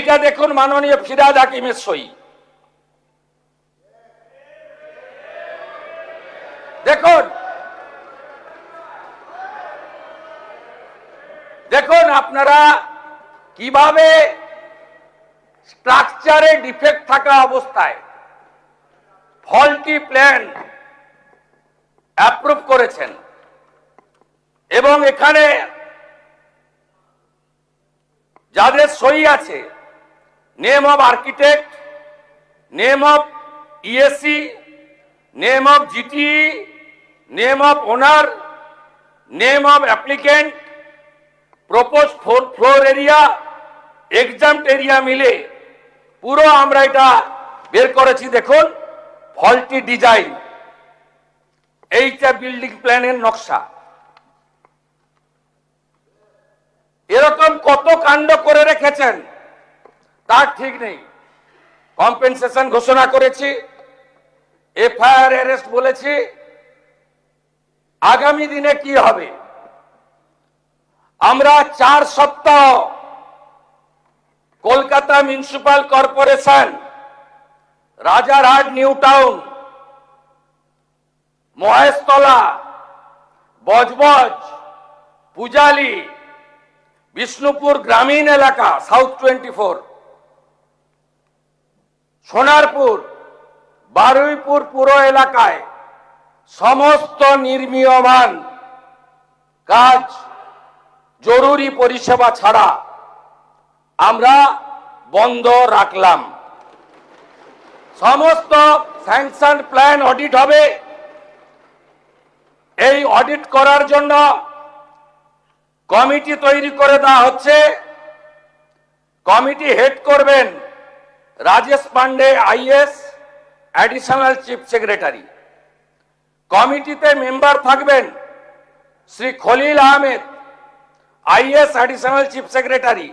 এইটা দেখুন মাননীয় ফিরহাদ হাকিমের সই। দেখুন দেখুন আপনারা কিভাবে স্ট্রাকচারে ডিফেক্ট থাকা অবস্থায় ফল্টি প্ল্যান অ্যাপ্রুভ করেছেন এবং এখানে যাদের সই আছে name of architect, name of ESC, name of GTE, name of owner, name of applicant, propose floor area, exempt area মিলে পুরো আমরা এটা বের করেছি। দেখুন ফল্টি ডিজাইন, এইটা বিল্ডিং প্ল্যানের নকশা। এরকম কত কাণ্ড করে রেখেছেন তার ঠিক নেই। কম্পেনসেশন ঘোষণা করেছি, এফআইআর অ্যারেস্ট বলেছি। আগামী দিনে কি হবে? আমরা 4 সপ্তাহ Kolkata municipal corporation, Rajarhat new town, Maheshtala, Budge Budge, Pujali, Bishnupur গ্রামীণ এলাকা, সাউথ 24, সোনারপুর, বারুইপুর পুরো এলাকায় সমস্ত নির্মীয়মান কাজ জরুরি পরিষেবা ছাড়া আমরা বন্ধ রাখলাম। সমস্ত স্যাংশন প্ল্যান অডিট হবে। এই অডিট করার জন্য কমিটি তৈরি করে দেওয়া হচ্ছে। কমিটি হেড করবেন Rajesh Pandey IAS, additional chief secretary. কমিটিতে মেম্বার থাকবেন Shri Khalil Ahmed IAS, additional chief secretary,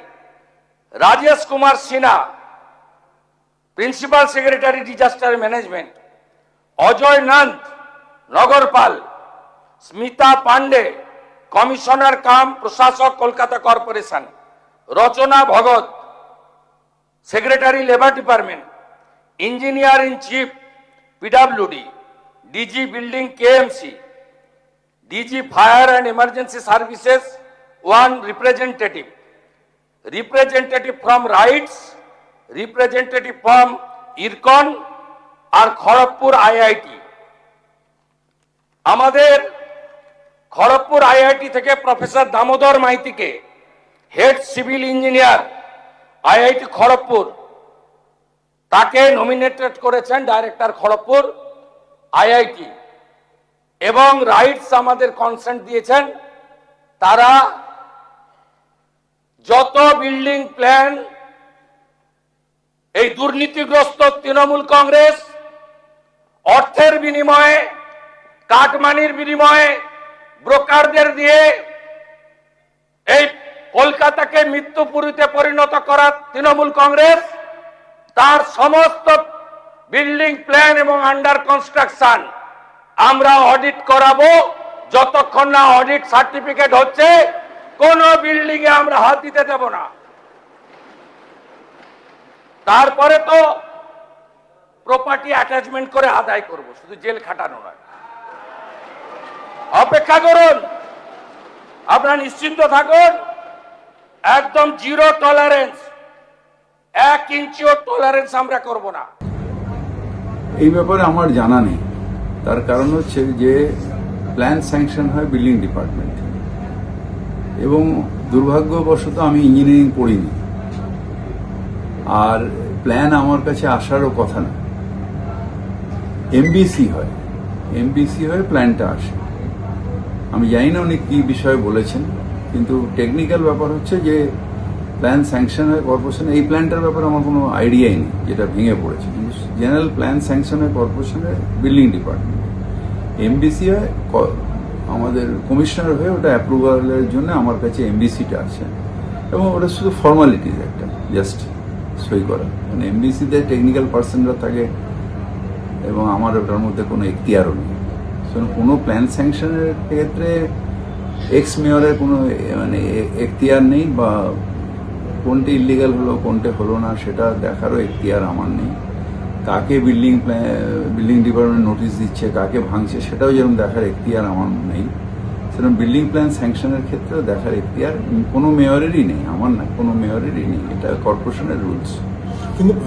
Rajesh Kumar Sinha, principal secretary disaster management, Ajay Nanda, নগরপাল, স্মিতা পান্ডে, কমিশনার কাম প্রশাসক Kolkata corporation, Rachna Bhagat, secretary labour department, engineer in chief PWD, DG building KMC, DG fire and emergency services 1 representative, representative from RITES, representative from IRCON আর Kharagpur IIT. আমাদের Kharagpur IIT থেকে professor Damodar মাইতিকে head civil engineer IIT Kharagpur, তাকে nominated করেছেন director Kharagpur IIT. এবং রাইটস আমাদের consent দিয়েছেন। তারা যত বিল্ডিং প্ল্যান এই দুর্নীতিগ্রস্ত তৃণমূল কংগ্রেস অর্থের বিনিময়ে, কাটমানির বিনিময়ে, ব্রোকারদের দিয়ে এই কলকাতাকে মৃত্যুপুরীতে পরিণত করা তৃণমূল কংগ্রেস, তার সমস্ত বিল্ডিং প্ল্যান এবং আন্ডার কনস্ট্রাকশন আমরা অডিট করাবো। যতক্ষণ না অডিট সার্টিফিকেট হচ্ছে কোন বিল্ডিং এ আমরা হাত দিতে দেব না। তারপরে তো প্রপার্টি অ্যাটাচমেন্ট করে আদায় করব, শুধু জেল খাটানো নয়। অপেক্ষা করুন, আপনারা নিশ্চিন্ত থাকুন। একদম জিরো টলারেন্স, 1 ইঞ্চিও টলারেন্স আমরা করব না। এই ব্যাপারে আমার জানা নেই। তার কারণ হচ্ছে যে প্ল্যান স্যাংশন হয় বিল্ডিং ডিপার্টমেন্ট, এবং দুর্ভাগ্যবশত আমি ইঞ্জিনিয়ারিং পড়িনি, আর প্ল্যান আমার কাছে আসারও কথা না। এমবিসি হয়, প্ল্যানটা আসে। আমি জানি না উনি কি বিষয়ে বলেছেন, কিন্তু টেকনিক্যাল ব্যাপার হচ্ছে যে প্ল্যান স্যাংশন হয় কর্পোরেশনে। এই প্ল্যানটার ব্যাপারে আমার কোনো আইডিয়াই নেই, যেটা ভেঙে পড়েছে। কিন্তু জেনারেল প্ল্যান স্যাংশন হয় কর্পোরেশনের বিল্ডিং ডিপার্টমেন্ট। এমবিসি হয় আমাদের কমিশনার হয়ে, ওটা অ্যাপ্রুভালের জন্য আমার কাছে এমবিসিটা আছে, এবং ওটা শুধু ফর্মালিটিজ, একটা জাস্ট সই করা। মানে এমবিসিতে টেকনিক্যাল পার্সনরা থাকে এবং আমার ওটার মধ্যে কোনো এখতিয়ারও নেই। কোনো প্ল্যান স্যাংশনের ক্ষেত্রে এক্স মেয়রের কোনো মানে এখতিয়ার নেই বা কোনটা ইলিগাল হলো কোনটা হলো না সেটা দেখারও এখতিয়ার আমার নেই। কাকে বিল্ডিং ডিপার্টমেন্ট নোটিশ দিচ্ছে, কাকে ভাঙছে, সেটাও যেরকম দেখার এখতিয়ার আমার নেই, সেরকম বিল্ডিং প্ল্যান স্যাংশনের ক্ষেত্রেও দেখার এখতিয়ার কোনো মেয়রেরই নেই, আমার না, কোনো মেয়রেরই নেই। এটা কর্পোরেশনের রুলস। কিন্তু